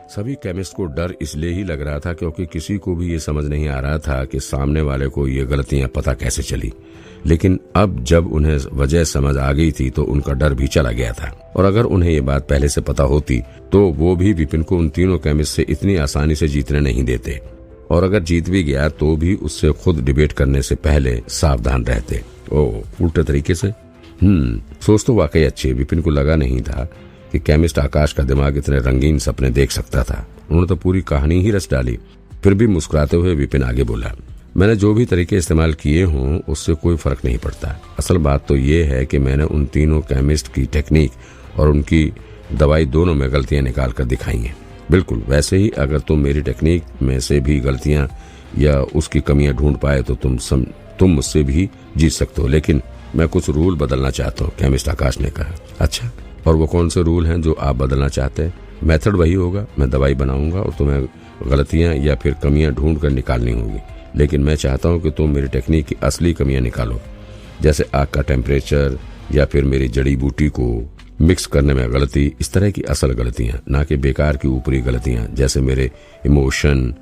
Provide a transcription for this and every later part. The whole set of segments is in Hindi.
सभी केमिस्ट को डर इसलिए ही लग रहा था क्योंकि किसी को भी ये समझ नहीं आ रहा था कि सामने वाले को ये गलतियां पता कैसे चली। लेकिन अब जब उन्हें वजह समझ आ गई थी तो उनका डर भी चला गया था। और अगर उन्हें ये बात पहले से पता होती तो वो भी विपिन को उन तीनों केमिस्ट से इतनी आसानी से जीतने नहीं देते, और अगर जीत भी गया तो भी उससे खुद डिबेट करने से पहले सावधान रहते। उल्टे तरीके से सोच तो वाकई अच्छी। विपिन को लगा नहीं था कि केमिस्ट आकाश का दिमाग इतने रंगीन सपने देख सकता था। उन्होंने तो पूरी कहानी ही रच डाली। फिर भी मुस्कुराते हुए विपिन आगे बोला, मैंने जो भी तरीके इस्तेमाल किए हों उससे कोई फर्क नहीं पड़ता। असल बात तो ये है कि मैंने उन तीनों केमिस्ट की टेक्निक और उनकी दवाई दोनों में गलतियां निकाल कर दिखाई हैं। बिल्कुल वैसे ही अगर तुम मेरी टेक्निक में से भी गलतियां या उसकी कमियां ढूंढ पाए तो तुम मुझसे भी जीत सकते हो। लेकिन मैं कुछ रूल बदलना चाहता हूँ, केमिस्ट आकाश ने कहा। अच्छा, और वो कौन से रूल हैं जो आप बदलना चाहते हैं? मेथड वही होगा, मैं दवाई बनाऊंगा और तुम्हें गलतियां या फिर कमियां ढूंढ कर निकालनी होगी। लेकिन मैं चाहता हूं कि तुम मेरी टेक्निक की असली कमियां निकालो, जैसे आग का टेम्परेचर या फिर मेरी जड़ी बूटी को मिक्स करने में गलती। इस तरह की असल गलतियां, ना कि बेकार की ऊपरी गलतियां जैसे मेरे इमोशन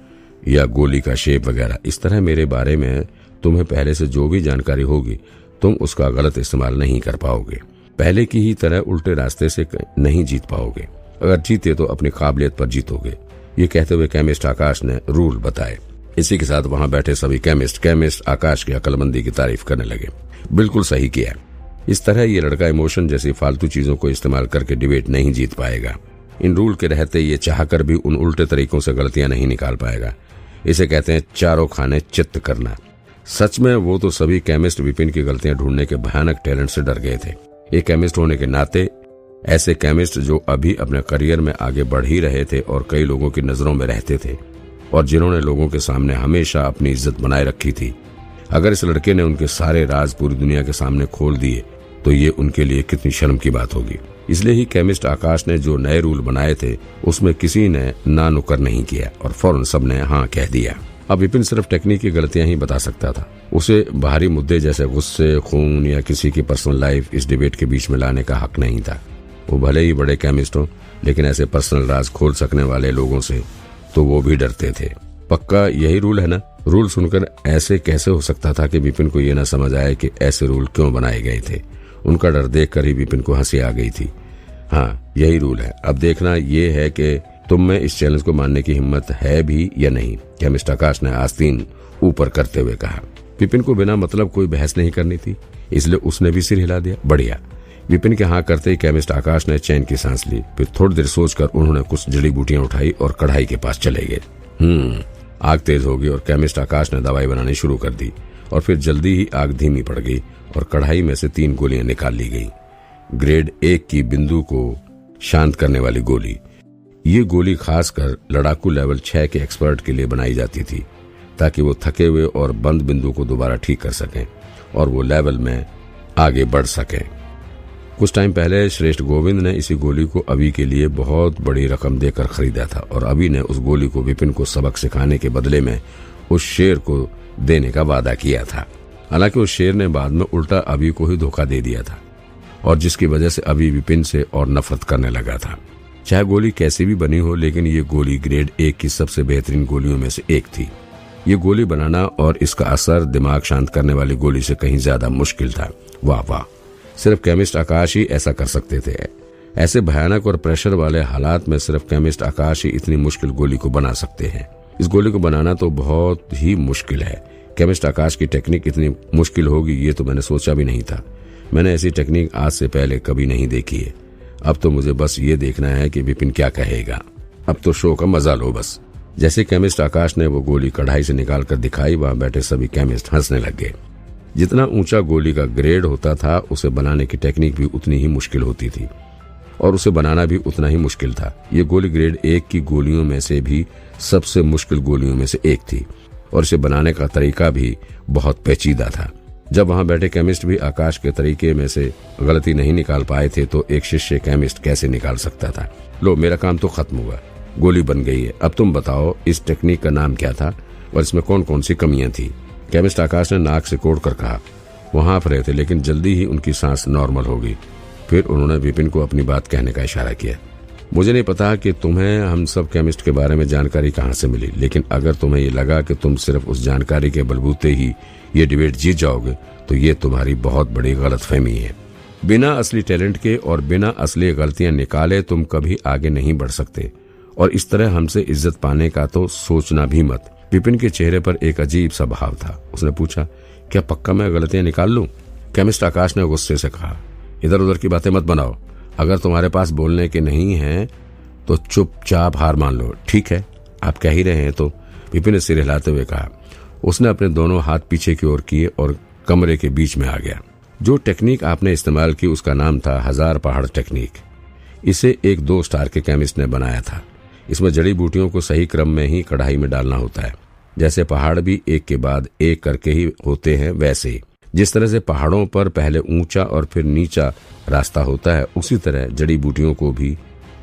या गोली का शेप वगैरह। इस तरह मेरे बारे में तुम्हें पहले से जो भी जानकारी होगी तुम उसका गलत इस्तेमाल नहीं कर पाओगे। पहले की ही तरह उल्टे रास्ते से नहीं जीत पाओगे। अगर जीते तो अपनी काबिलियत पर जीतोगे। ये कहते हुए केमिस्ट आकाश ने रूल बताए। इसी के साथ वहां बैठे सभी केमिस्ट आकाश की अक्लमंदी की तारीफ करने लगे। बिल्कुल सही किया। इस तरह ये लड़का इमोशन जैसी फालतू चीजों को इस्तेमाल करके डिबेट नहीं जीत पाएगा। इन रूल के रहते ये चाहकर भी उन उल्टे तरीकों से गलतियां नहीं निकाल पाएगा। इसे कहते हैं चारों खाने चित्त करना। सच में वो तो सभी केमिस्ट विपिन की गलतियां ढूंढने के भयानक टैलेंट से डर गए थे। एक केमिस्ट होने के नाते ऐसे केमिस्ट जो अभी अपने करियर में आगे बढ़ ही रहे थे और कई लोगों की नजरों में रहते थे और जिन्होंने लोगों के सामने हमेशा अपनी इज्जत बनाए रखी थी, अगर इस लड़के ने उनके सारे राज पूरी दुनिया के सामने खोल दिए तो ये उनके लिए कितनी शर्म की बात होगी। इसलिए ही केमिस्ट आकाश ने जो नए रूल बनाए थे उसमें किसी ने ना नुकर नहीं किया और फौरन सबने हाँ कह दिया। अब विपिन सिर्फ टेक्निक की गलतियां ही बता सकता था। उसे बाहरी मुद्दे जैसे गुस्से, खून या किसी की पर्सनल लाइफ इस डिबेट के बीच में लाने का हक नहीं था। वो भले ही बड़े केमिस्ट हो, लेकिन ऐसे पर्सनल राज खोल सकने वाले लोगों से तो वो भी डरते थे। पक्का यही रूल है ना? रूल सुनकर ऐसे कैसे हो सकता था कि विपिन को ये न समझ आए कि ऐसे रूल क्यों बनाए गए थे। उनका डर देखकर ही विपिन को हंसी आ गई थी। हाँ, यही रूल है। अब देखना ये है कि तुम में इस चैलेंज को मानने की हिम्मत है भी या नहीं, केमिस्ट आकाश ने आस्तीन ऊपर करते हुए कहा। विपिन को बिना मतलब कोई बहस नहीं करनी थी, इसलिए उसने भी सिर हिला दिया। बढ़िया। विपिन के हाँ करते ही केमिस्ट आकाश ने चैन की सांस ली। फिर थोड़ी देर सोचकर उन्होंने कुछ जड़ी बूटियां उठाई और कढ़ाई के पास चले गए। आग तेज हो गई और केमिस्ट आकाश ने दवाई बनानी शुरू कर दी और फिर जल्दी ही आग धीमी पड़ गई और कढ़ाई में से 3 गोलियां निकाल ली गई। ग्रेड 1 की बिंदु को शांत करने वाली गोली। ये गोली खासकर लड़ाकू लेवल 6 के एक्सपर्ट के लिए बनाई जाती थी ताकि वो थके हुए और बंद बिंदु को दोबारा ठीक कर सकें और वो लेवल में आगे बढ़ सकें। कुछ टाइम पहले श्रेष्ठ गोविंद ने इसी गोली को अभी के लिए बहुत बड़ी रकम देकर खरीदा था और अभी ने उस गोली को विपिन को सबक सिखाने के बदले में उस शेर को देने का वादा किया था। हालांकि उस शेर ने बाद में उल्टा अभी को ही धोखा दे दिया था और जिसकी वजह से अभी विपिन से और नफरत करने लगा था। चाहे गोली कैसी भी बनी हो, लेकिन ये गोली ग्रेड 1 की सबसे बेहतरीन गोलियों में से एक थी। ये गोली बनाना और इसका असर दिमाग शांत करने वाली गोली से कहीं ज्यादा मुश्किल था। वाह वाह, सिर्फ केमिस्ट आकाश ही ऐसा कर सकते थे। ऐसे भयानक और प्रेशर वाले हालात में सिर्फ केमिस्ट आकाश ही इतनी मुश्किल गोली को बना सकते हैं। इस गोली को बनाना तो बहुत ही मुश्किल है। केमिस्ट आकाश की टेक्निक इतनी मुश्किल होगी ये तो मैंने सोचा भी नहीं था। मैंने ऐसी टेक्निक आज से पहले कभी नहीं देखी है। अब तो मुझे बस ये देखना है कि विपिन क्या कहेगा। अब तो शो का मजा लो बस। जैसे केमिस्ट आकाश ने वो गोली कढ़ाई से निकाल कर दिखाई, वहां बैठे सभी केमिस्ट हंसने लग गए। जितना ऊंचा गोली का ग्रेड होता था उसे बनाने की टेक्निक भी उतनी ही मुश्किल होती थी और उसे बनाना भी उतना ही मुश्किल था। ये गोली ग्रेड 1 की गोलियों में से भी सबसे मुश्किल गोलियों में से एक थी और इसे बनाने का तरीका भी बहुत पेचीदा था। जब वहां बैठे केमिस्ट भी आकाश के तरीके में से गलती नहीं निकाल पाए थे तो एक शिष्य केमिस्ट कैसे निकाल सकता था। लो, मेरा काम तो खत्म हुआ, गोली बन गई है। अब तुम बताओ इस टेक्निक का नाम क्या था और इसमें कौन कौन सी कमियां थी? केमिस्ट आकाश ने नाक से कोड़ कर कहा। वो हाँफ रहे थे लेकिन जल्दी ही उनकी सांस नॉर्मल हो गई। फिर उन्होंने विपिन को अपनी बात कहने का इशारा किया। मुझे नहीं पता कि तुम्हें हम सब केमिस्ट के बारे में जानकारी कहाँ से मिली, लेकिन अगर तुम्हें ये लगा कि तुम सिर्फ उस जानकारी के बलबूते ही ये डिबेट जीत जाओगे तो ये तुम्हारी बहुत बड़ी गलतफहमी है। बिना असली टैलेंट के और बिना असली गलतियां निकाले तुम कभी आगे नहीं बढ़ सकते, और इस तरह हमसे इज्जत पाने का तो सोचना भी मत। विपिन के चेहरे पर एक अजीब सा भाव था। उसने पूछा, क्या पक्का मैं गलतियां निकाल लूं? केमिस्ट आकाश ने गुस्से से कहा, इधर उधर की बातें मत बनाओ। अगर तुम्हारे पास बोलने के नहीं है तो चुपचाप हार मान लो। ठीक है, आप कह ही रहे हैं तो, विपिन ने सिर हिलाते हुए कहा। उसने अपने दोनों हाथ पीछे की ओर किए और कमरे के बीच में आ गया। जो टेक्निक आपने इस्तेमाल की उसका नाम था 1000 पहाड़ टेक्निक। इसे एक 2 स्टार के केमिस्ट ने बनाया था। इसमें जड़ी बूटियों को सही क्रम में ही कढ़ाई में डालना होता है। जैसे पहाड़ भी एक के बाद एक करके ही होते हैं, वैसे ही जिस तरह से पहाड़ों पर पहले ऊंचा और फिर नीचा रास्ता होता है, उसी तरह जड़ी बूटियों को भी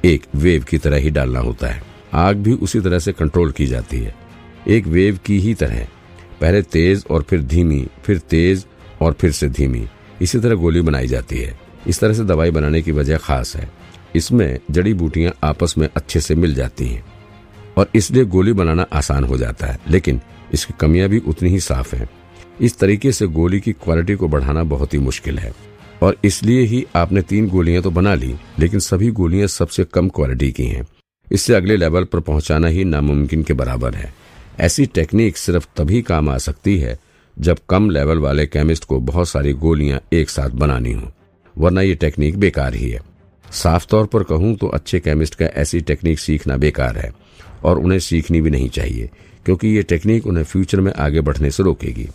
एक वेव की तरह ही डालना होता है। आग भी उसी तरह से कंट्रोल की जाती है, एक वेव की ही तरह, पहले तेज और फिर धीमी, फिर तेज और फिर से धीमी। इसी तरह गोली बनाई जाती है। इस तरह से दवाई बनाने की वजह खास है। इसमें जड़ी बूटियां आपस में अच्छे से मिल जाती हैं और इसलिए गोली बनाना आसान हो जाता है, लेकिन इसकी कमियां भी उतनी ही साफ हैं। इस तरीके से गोली की क्वालिटी को बढ़ाना बहुत ही मुश्किल है, और इसलिए ही आपने 3 गोलियां तो बना ली, लेकिन सभी गोलियां सबसे कम क्वालिटी की हैं। इससे अगले लेवल पर पहुंचाना ही नामुमकिन के बराबर है। ऐसी टेक्निक सिर्फ तभी काम आ सकती है जब कम लेवल वाले केमिस्ट को बहुत सारी गोलियां एक साथ बनानी हो, वरना ये टेक्निक बेकार ही है। साफ तौर पर कहूं तो अच्छे केमिस्ट का ऐसी टेक्निक सीखना बेकार है, और उन्हें सीखनी भी नहीं चाहिए, क्योंकि ये टेक्निक उन्हें फ्यूचर में आगे बढ़ने से रोकेगी।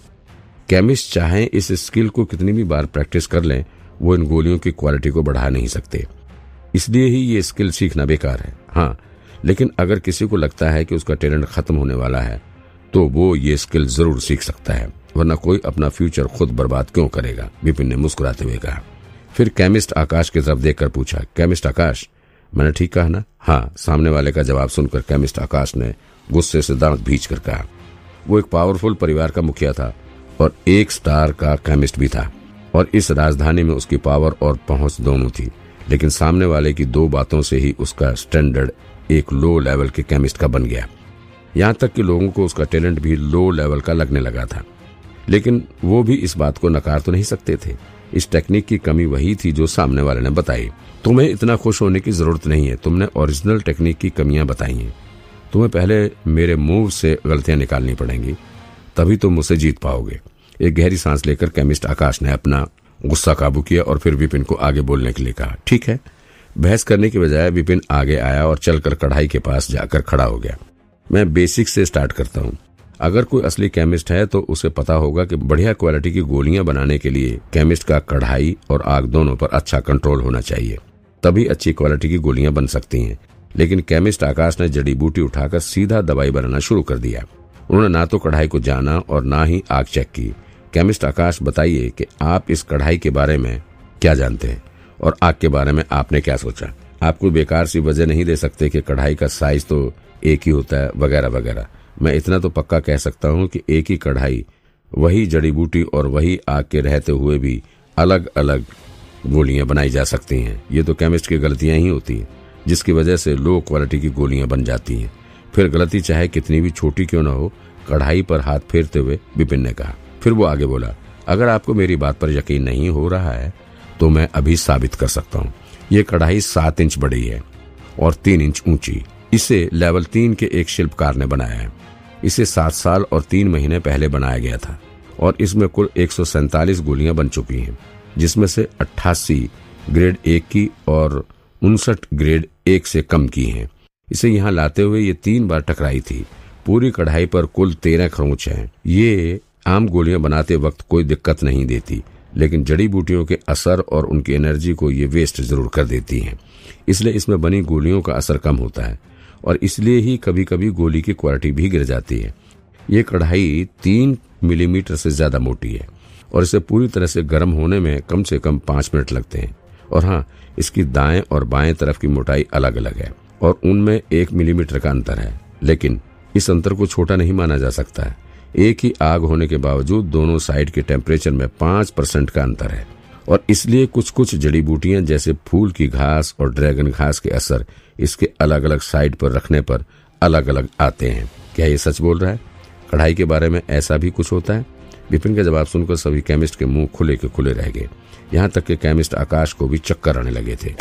केमिस्ट चाहे इस स्किल को कितनी भी बार प्रैक्टिस कर लें, वो इन गोलियों की क्वालिटी को बढ़ा नहीं सकते। इसलिए ही ये स्किल सीखना बेकार है। हाँ, लेकिन अगर किसी को लगता है कि उसका टैलेंट खत्म होने वाला है तो वो ये स्किल जरूर सीख सकता है, वरना कोई अपना फ्यूचर खुद बर्बाद क्यों करेगा? विपिन ने मुस्कुराते हुए कहा। फिर केमिस्ट आकाश की तरफ देखकर पूछा, केमिस्ट आकाश, मैंने ठीक कहा ना? हाँ, सामने वाले का जवाब सुनकर केमिस्ट आकाश ने गुस्से से दांत भींचकर कहा। वो एक पावरफुल परिवार का मुखिया था और 1 स्टार का केमिस्ट भी था, और इस राजधानी में उसकी पावर और पहुंच दोनों थी। लेकिन सामने वाले की 2 बातों से ही उसका स्टैंडर्ड एक लो लेवल के केमिस्ट का बन गया। यहाँ तक कि लोगों को उसका टैलेंट भी लो लेवल का लगने लगा था, लेकिन वो भी इस बात को नकार तो नहीं सकते थे। इस टेक्निक की कमी वही थी जो सामने वाले ने बताई। तुम्हें इतना खुश होने की जरूरत नहीं है, तुमने ओरिजिनल टेक्निक की कमियां बताई हैं। तुम्हें पहले मेरे मूव से गलतियां निकालनी पड़ेंगी, तभी तुम मुझसे जीत पाओगे। एक गहरी सांस लेकर केमिस्ट आकाश ने अपना गुस्सा काबू किया और फिर विपिन को आगे बोलने के लिए कहा। ठीक है। बहस करने की बजाय विपिन आगे आया और चलकर कढ़ाई के पास जाकर खड़ा हो गया। मैं बेसिक से स्टार्ट करता हूँ। अगर कोई असली केमिस्ट है तो उसे पता होगा कि बढ़िया क्वालिटी की गोलियां बनाने के लिए केमिस्ट का कढ़ाई और आग दोनों पर अच्छा कंट्रोल होना चाहिए, तभी अच्छी क्वालिटी की गोलियां बन सकती हैं। लेकिन केमिस्ट आकाश ने जड़ी बूटी उठाकर सीधा दवाई बनाना शुरू कर दिया। उन्होंने ना तो कढ़ाई को जाना और ना ही आग चेक की। केमिस्ट आकाश, बताइए कि आप इस कढ़ाई के बारे में क्या जानते हैं और आग के बारे में आपने क्या सोचा? आप कोई बेकार सी वजह नहीं दे सकते कि कढ़ाई का साइज तो एक ही होता है वगैरह वगैरह। मैं इतना तो पक्का कह सकता हूँ कि एक ही कढ़ाई, वही जड़ी बूटी और वही आग के रहते हुए भी अलग अलग गोलियां बनाई जा सकती हैं। ये तो केमिस्ट की गलतियां ही होती हैं, जिसकी वजह से लो क्वालिटी की गोलियां बन जाती हैं। फिर गलती चाहे कितनी भी छोटी क्यों न हो, कढ़ाई पर हाथ फेरते हुए विपिन ने कहा। फिर वो आगे बोला, अगर आपको मेरी बात पर यकीन नहीं हो रहा है तो मैं अभी साबित कर सकता हूँ। ये कढ़ाई 7 इंच बड़ी है और 3 इंच ऊंची। इसे लेवल 3 के एक शिल्पकार ने बनाया है। इसे 7 साल और 3 महीने पहले बनाया गया था और इसमें कुल 147 गोलियां बन चुकी हैं, जिसमें से 88 ग्रेड 1 की और 59 ग्रेड 1 से कम की हैं। इसे यहाँ लाते हुए ये 3 बार टकराई थी। पूरी कढ़ाई पर कुल 13 खरोंच हैं। ये आम गोलियां बनाते वक्त कोई दिक्कत नहीं देती, लेकिन जड़ी बूटियों के असर और उनकी एनर्जी को ये वेस्ट जरूर कर देती हैं। इसलिए इसमें बनी गोलियों का असर कम होता है और इसलिए ही कभी कभी गोली की क्वालिटी भी गिर जाती है। ये कढ़ाई 3 मिलीमीटर से ज्यादा मोटी है और इसे पूरी तरह से गर्म होने में कम से कम 5 मिनट लगते हैं। और हाँ, इसकी दाएं और बाएं तरफ की मोटाई अलग अलग है और उनमें 1 मिलीमीटर का अंतर है, लेकिन इस अंतर को छोटा नहीं माना जा सकता है। एक ही आग होने के बावजूद दोनों साइड के टेम्परेचर में 5% का अंतर है और इसलिए कुछ कुछ जड़ी बूटियां जैसे फूल की घास और ड्रैगन घास के असर इसके अलग अलग साइड पर रखने पर अलग अलग आते हैं। क्या ये सच बोल रहा है? कढ़ाई के बारे में ऐसा भी कुछ होता है? विपिन का जवाब सुनकर सभी केमिस्ट के मुंह खुले के खुले रह गए। यहाँ तक कि केमिस्ट आकाश को भी चक्कर आने लगे थे।